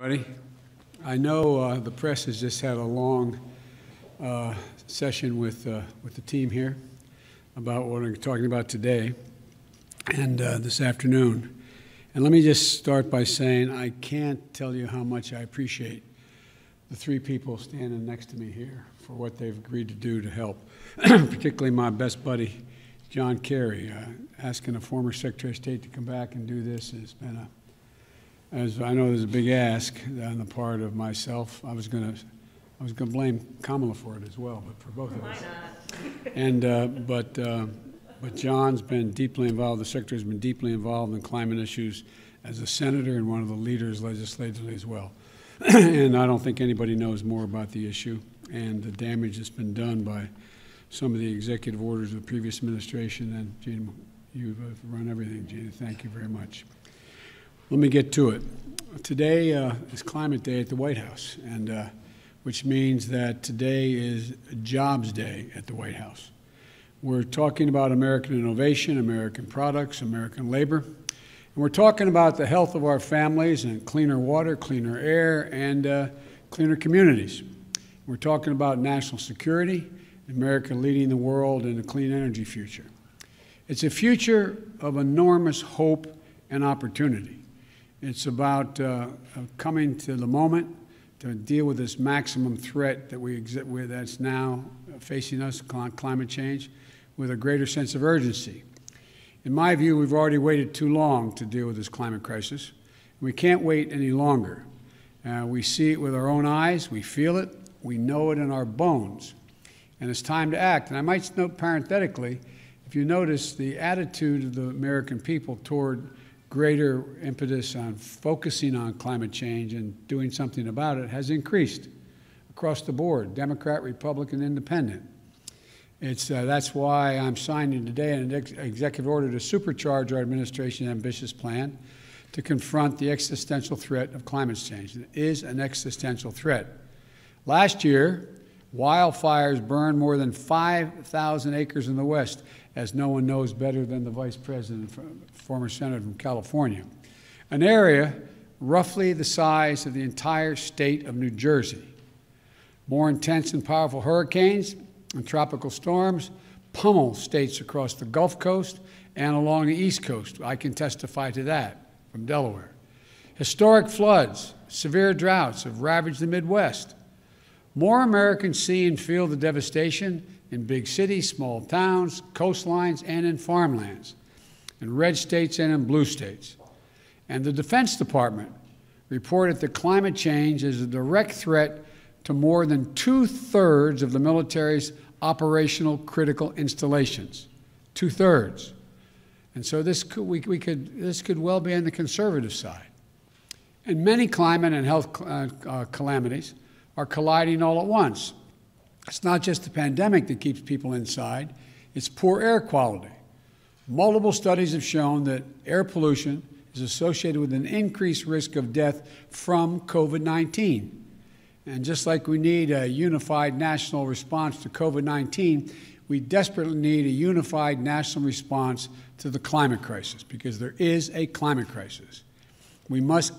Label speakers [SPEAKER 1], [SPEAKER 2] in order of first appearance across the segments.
[SPEAKER 1] Everybody, I know the press has just had a long session with the team here about what we're talking about today and this afternoon. And let me just start by saying I can't tell you how much I appreciate the three people standing next to me here for what they've agreed to do to help, particularly my best buddy, John Kerry. Asking a former Secretary of State to come back and do this has been as I know there's a big ask on the part of myself. I was going to blame Kamala for it as well, but for both of us. And but John's been deeply involved. The Secretary's been deeply involved in climate issues as a senator and one of the leaders legislatively as well. And I don't think anybody knows more about the issue and the damage that's been done by some of the executive orders of the previous administration. And Gina, you've run everything, Gina. Thank you very much. Let me get to it. Today is Climate Day at the White House, and which means that today is Jobs Day at the White House. We're talking about American innovation, American products, American labor, and we're talking about the health of our families and cleaner water, cleaner air, and cleaner communities. We're talking about national security, America leading the world in a clean energy future. It's a future of enormous hope and opportunity. It's about coming to the moment to deal with this maximum threat that that's now facing us, climate change, with a greater sense of urgency. In my view, we've already waited too long to deal with this climate crisis. We can't wait any longer. We see it with our own eyes, we feel it, we know it in our bones, and it's time to act. And I might note parenthetically, if you notice, the attitude of the American people toward greater impetus on focusing on climate change and doing something about it has increased across the board, Democrat, Republican, Independent. That's why I'm signing today an executive order to supercharge our administration's ambitious plan to confront the existential threat of climate change. It is an existential threat. Last year, wildfires burned more than 5,000 acres in the West, as no one knows better than the Vice President, former Senator from California, an area roughly the size of the entire state of New Jersey. More intense and powerful hurricanes and tropical storms pummel states across the Gulf Coast and along the East Coast. I can testify to that from Delaware. Historic floods, severe droughts have ravaged the Midwest. More Americans see and feel the devastation in big cities, small towns, coastlines, and in farmlands, in red states and in blue states. And the Defense Department reported that climate change is a direct threat to more than 2/3 of the military's operational critical installations. 2/3. And so this could well be on the conservative side. And many climate and health calamities are colliding all at once. It's not just the pandemic that keeps people inside, it's poor air quality. Multiple studies have shown that air pollution is associated with an increased risk of death from COVID-19. And just like we need a unified national response to COVID-19, we desperately need a unified national response to the climate crisis, because there is a climate crisis. We must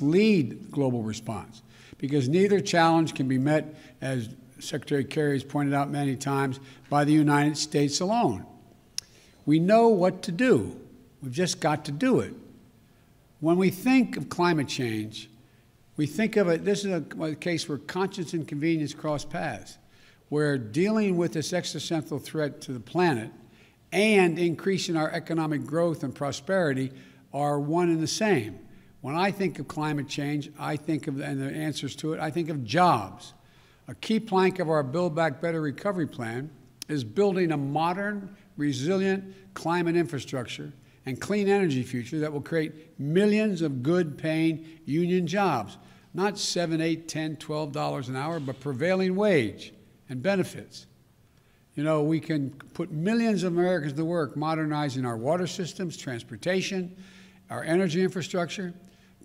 [SPEAKER 1] lead global response, because neither challenge can be met, as Secretary Kerry has pointed out many times, by the United States alone. We know what to do. We've just got to do it. When we think of climate change, we think of it, this is a case where conscience and convenience cross paths, where dealing with this existential threat to the planet and increasing our economic growth and prosperity are one and the same. When I think of climate change, I think of, and the answers to it, I think of jobs. A key plank of our Build Back Better recovery plan is building a modern, resilient climate infrastructure and clean energy future that will create millions of good-paying union jobs, not $7, $8, $10, $12 an hour, but prevailing wage and benefits. You know, we can put millions of Americans to work modernizing our water systems, transportation, our energy infrastructure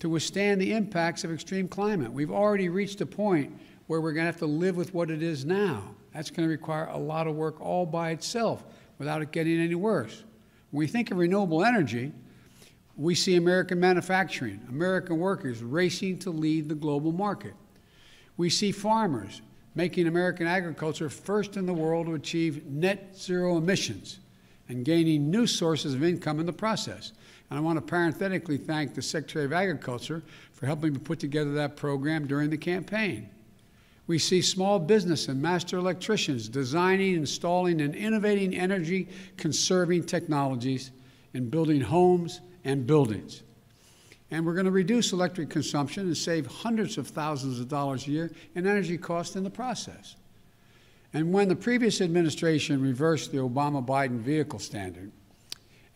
[SPEAKER 1] to withstand the impacts of extreme climate. We've already reached a point where we're going to have to live with what it is now. That's going to require a lot of work all by itself without it getting any worse. When we think of renewable energy, We see American manufacturing, American workers racing to lead the global market. We see farmers making American agriculture first in the world to achieve net zero emissions and gaining new sources of income in the process. And I want to parenthetically thank the Secretary of Agriculture for helping me put together that program during the campaign. We see small business and master electricians designing, installing, and innovating energy-conserving technologies in building homes and buildings. And we're going to reduce electric consumption and save hundreds of thousands of dollars a year in energy costs in the process. And when the previous administration reversed the Obama-Biden vehicle standard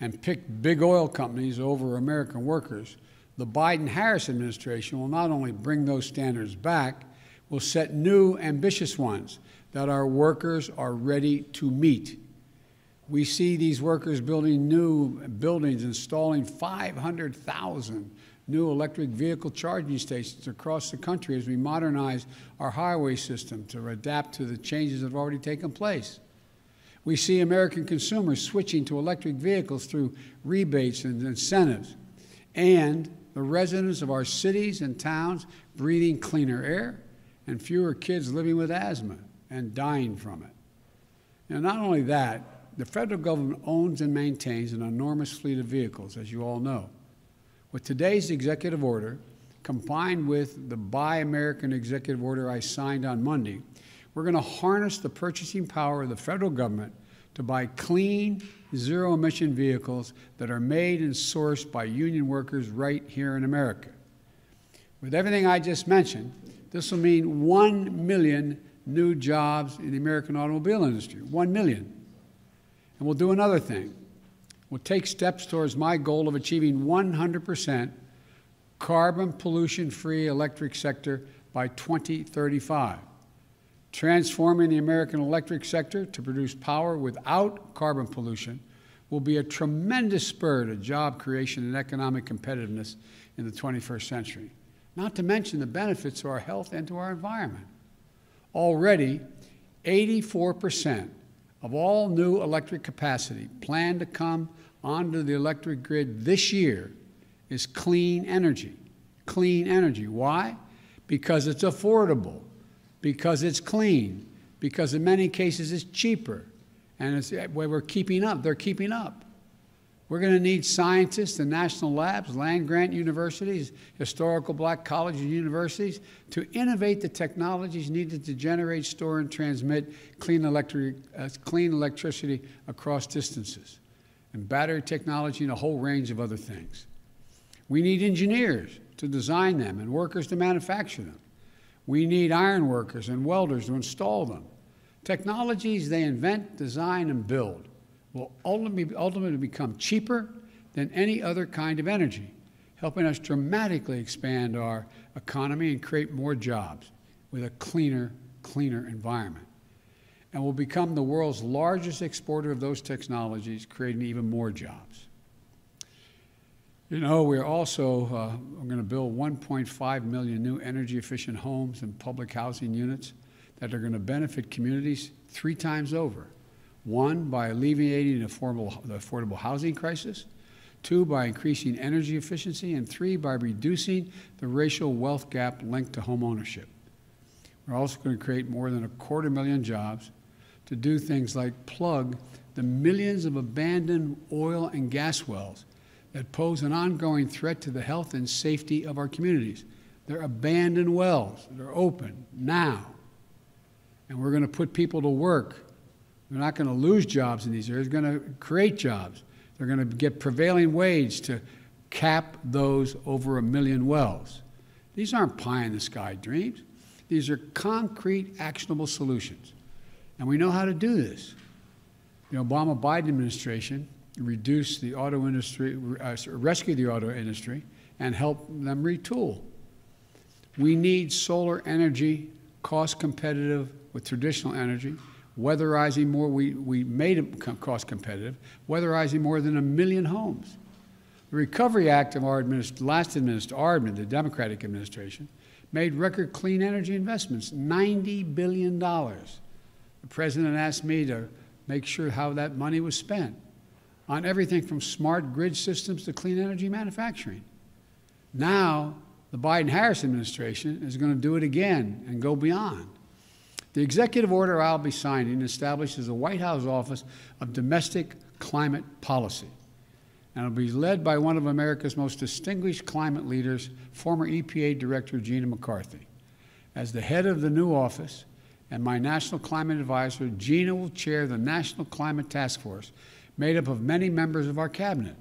[SPEAKER 1] and picked big oil companies over American workers, the Biden-Harris administration will not only bring those standards back, will set new, ambitious ones that our workers are ready to meet. We see these workers building new buildings, installing 500,000 new electric vehicle charging stations across the country as we modernize our highway system to adapt to the changes that have already taken place. We see American consumers switching to electric vehicles through rebates and incentives, and the residents of our cities and towns breathing cleaner air and fewer kids living with asthma and dying from it. Now, not only that, the federal government owns and maintains an enormous fleet of vehicles, as you all know. With today's executive order, combined with the Buy American executive order I signed on Monday, we're going to harness the purchasing power of the federal government to buy clean, zero-emission vehicles that are made and sourced by union workers right here in America. With everything I just mentioned, this will mean 1 million new jobs in the American automobile industry, 1 million. And we'll do another thing. We'll take steps towards my goal of achieving 100% carbon pollution-free electric sector by 2035, transforming the American electric sector to produce power without carbon pollution will be a tremendous spur to job creation and economic competitiveness in the 21st century, not to mention the benefits to our health and to our environment. Already, 84% of all new electric capacity planned to come onto the electric grid this year is clean energy. Clean energy. Why? Because it's affordable, because it's clean, because in many cases it's cheaper, and it's where we're keeping up. They're keeping up. We're going to need scientists and national labs, land-grant universities, historical black colleges and universities to innovate the technologies needed to generate, store, and transmit clean electricity across distances, and battery technology and a whole range of other things. We need engineers to design them and workers to manufacture them. We need iron workers and welders to install them. Technologies they invent, design, and build will ultimately become cheaper than any other kind of energy, helping us dramatically expand our economy and create more jobs with a cleaner environment. And we'll become the world's largest exporter of those technologies, creating even more jobs. You know, we're also going to build 1.5 million new energy-efficient homes and public housing units that are going to benefit communities 3 times over. 1, by alleviating the affordable housing crisis. 2, by increasing energy efficiency. And 3, by reducing the racial wealth gap linked to home ownership. We're also going to create more than 250,000 jobs to do things like plug the millions of abandoned oil and gas wells that pose an ongoing threat to the health and safety of our communities. They're abandoned wells that are open now. And we're going to put people to work. They're not going to lose jobs in these areas. They're going to create jobs. They're going to get prevailing wage to cap those over 1 million wells. These aren't pie-in-the-sky dreams. These are concrete, actionable solutions. And we know how to do this. The Obama-Biden administration reduced the auto industry, rescued the auto industry, and helped them retool. We need solar energy, cost competitive with traditional energy, weatherizing more, we made it cost competitive, weatherizing more than 1 million homes. The Recovery Act of our the Democratic administration, made record clean energy investments, $90 billion. The President asked me to make sure how that money was spent. on everything from smart grid systems to clean energy manufacturing. Now, the Biden-Harris administration is going to do it again and go beyond. The executive order I'll be signing establishes the White House Office of Domestic Climate Policy, and it'll be led by one of America's most distinguished climate leaders, former EPA Director Gina McCarthy. As the head of the new office and my National Climate Advisor, Gina will chair the National Climate Task Force, made up of many members of our cabinet,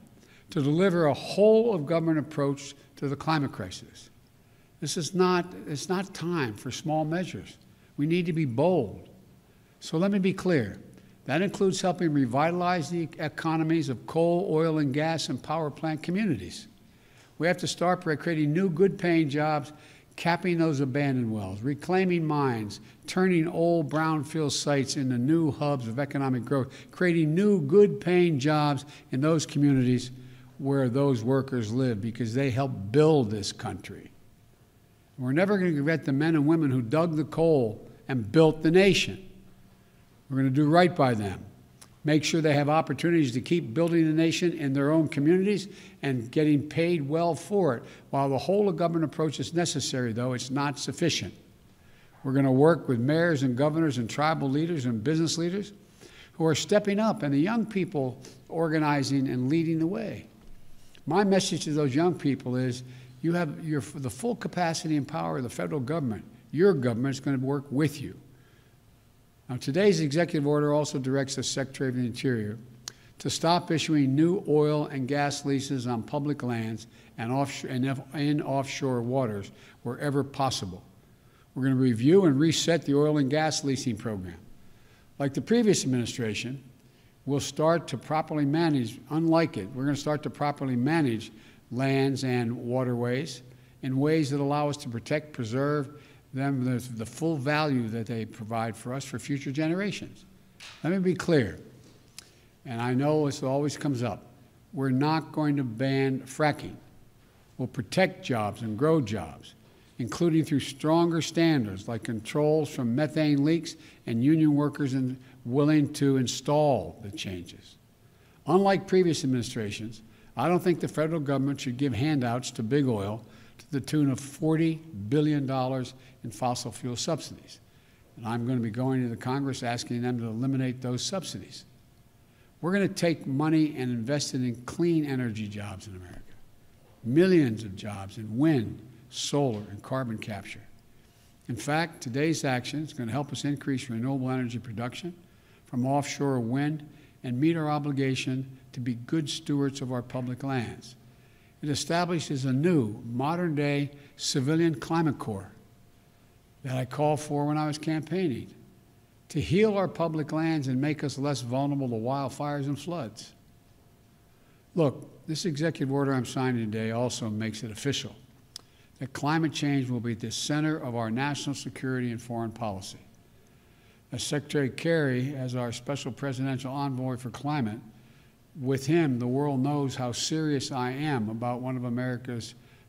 [SPEAKER 1] to deliver a whole-of-government approach to the climate crisis. It's not time for small measures. We need to be bold. So let me be clear. That includes helping revitalize the economies of coal, oil, and gas and power plant communities. We have to start by creating new good-paying jobs, capping those abandoned wells, reclaiming mines, turning old brownfield sites into new hubs of economic growth, creating new good-paying jobs in those communities where those workers live, because they help build this country. We're never going to forget the men and women who dug the coal and built the nation. We're going to do right by them, make sure they have opportunities to keep building the nation in their own communities and getting paid well for it. While the whole-of-government approach is necessary, though, it's not sufficient. We're going to work with mayors and governors and tribal leaders and business leaders who are stepping up, and the young people organizing and leading the way. My message to those young people is you have the full capacity and power of the federal government. Your government is going to work with you. Now, today's executive order also directs the Secretary of the Interior to stop issuing new oil and gas leases on public lands and in offshore waters wherever possible. We're going to review and reset the oil and gas leasing program. Like the previous administration, we'll start to properly manage, unlike it, we're going to start to properly manage lands and waterways in ways that allow us to protect, preserve them, the full value that they provide for us for future generations. Let me be clear, and I know this always comes up. We're not going to ban fracking. We'll protect jobs and grow jobs, including through stronger standards like controls from methane leaks and union workers willing to install the changes. Unlike previous administrations, I don't think the federal government should give handouts to big oil to the tune of $40 billion in fossil fuel subsidies. And I'm going to be going to the Congress asking them to eliminate those subsidies. We're going to take money and invest it in clean energy jobs in America. Millions of jobs in wind, solar, and carbon capture. In fact, today's action is going to help us increase renewable energy production from offshore wind and meet our obligation to be good stewards of our public lands. It establishes a new, modern-day civilian climate corps that I called for when I was campaigning to heal our public lands and make us less vulnerable to wildfires and floods. Look, this executive order I'm signing today also makes it official that climate change will be at the center of our national security and foreign policy. As Secretary Kerry, as our special presidential envoy for climate, with him, the world knows how serious I am about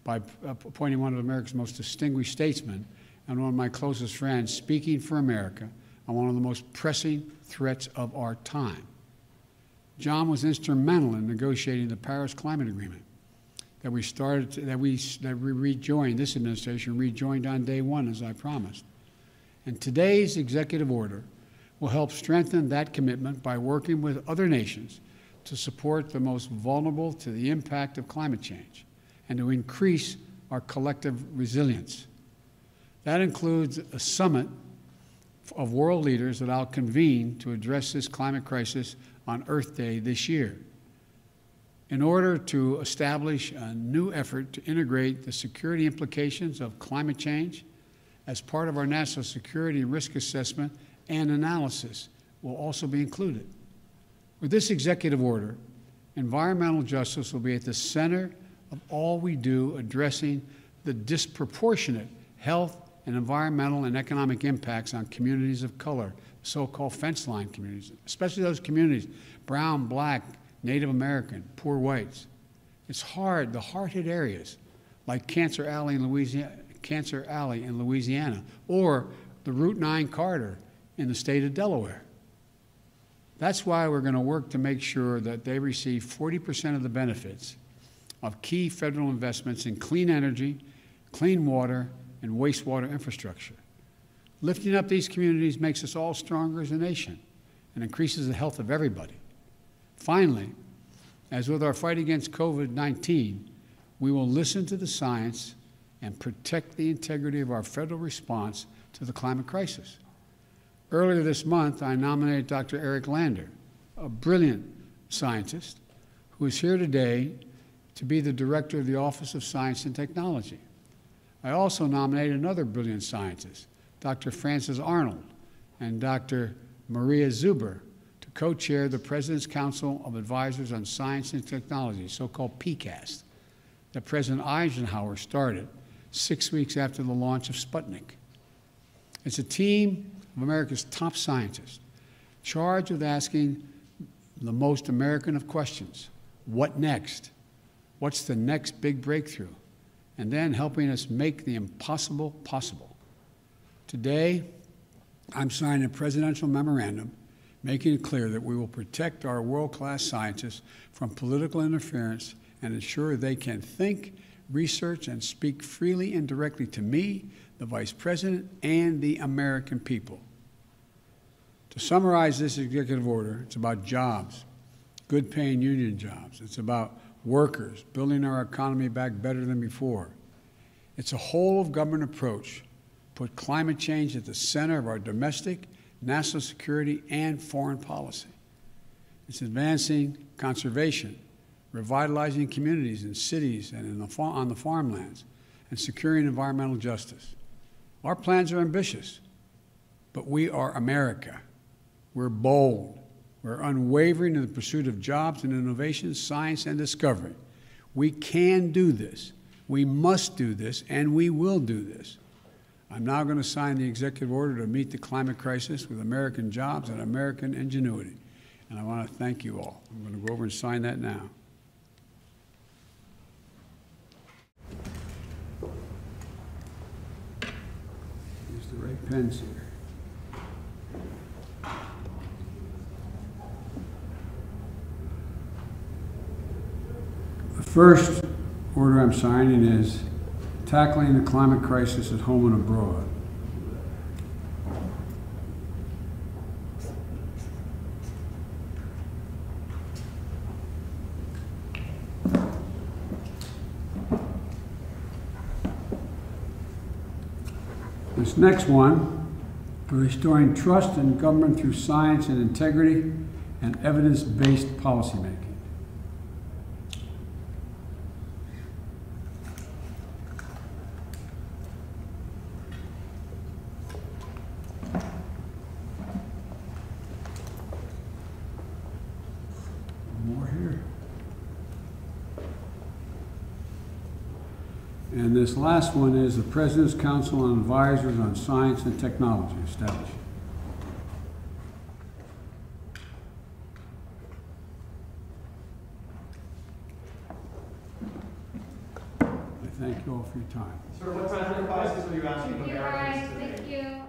[SPEAKER 1] by appointing one of America's most distinguished statesmen and one of my closest friends speaking for America on one of the most pressing threats of our time. John was instrumental in negotiating the Paris Climate Agreement that we rejoined, this administration rejoined on day one, as I promised. And today's executive order will help strengthen that commitment by working with other nations to support the most vulnerable to the impact of climate change and to increase our collective resilience. That includes a summit of world leaders that I'll convene to address this climate crisis on Earth Day this year, in order to establish a new effort to integrate the security implications of climate change as part of our national security and risk assessment and analysis will also be included. With this executive order, environmental justice will be at the center of all we do addressing the disproportionate health and environmental and economic impacts on communities of color, so-called fence line communities, especially those communities, brown, black, Native American, poor whites. It's hard, the hard-hit areas like Cancer Alley in Louisiana, or the Route 9 corridor in the state of Delaware. That's why we're going to work to make sure that they receive 40% of the benefits of key federal investments in clean energy, clean water, and wastewater infrastructure. Lifting up these communities makes us all stronger as a nation and increases the health of everybody. Finally, as with our fight against COVID-19, we will listen to the science and protect the integrity of our federal response to the climate crisis. Earlier this month, I nominated Dr. Eric Lander, a brilliant scientist who is here today to be the director of the Office of Science and Technology. I also nominated another brilliant scientist, Dr. Frances Arnold and Dr. Maria Zuber, to co-chair the President's Council of Advisors on Science and Technology, so-called PCAST, that President Eisenhower started 6 weeks after the launch of Sputnik. It's a team of America's top scientists charged with asking the most American of questions: what next? What's the next big breakthrough? And then helping us make the impossible possible. Today, I'm signing a presidential memorandum making it clear that we will protect our world-class scientists from political interference and ensure they can think, research, and speak freely and directly to me, the Vice President, and the American people. To summarize this executive order, it's about jobs, good-paying union jobs. It's about workers, building our economy back better than before. It's a whole-of-government approach. Put climate change at the center of our domestic, national security, and foreign policy. It's advancing conservation, revitalizing communities in cities and on the farmlands, and securing environmental justice. Our plans are ambitious, but we are America. We're bold. We're unwavering in the pursuit of jobs and innovation, science and discovery. We can do this. We must do this, and we will do this. I'm now going to sign the executive order to meet the climate crisis with American jobs and American ingenuity. And I want to thank you all. I'm going to go over and sign that now. Use the right pens here. The first order I'm signing is tackling the climate crisis at home and abroad. This next one, for restoring trust in government through science and integrity and evidence-based policymaking. More here. And this last one is the President's Council on Advisors on Science and Technology established. I thank you all for your time.
[SPEAKER 2] Sir, what kind of advice will you ask from Americans today?
[SPEAKER 3] Thank you.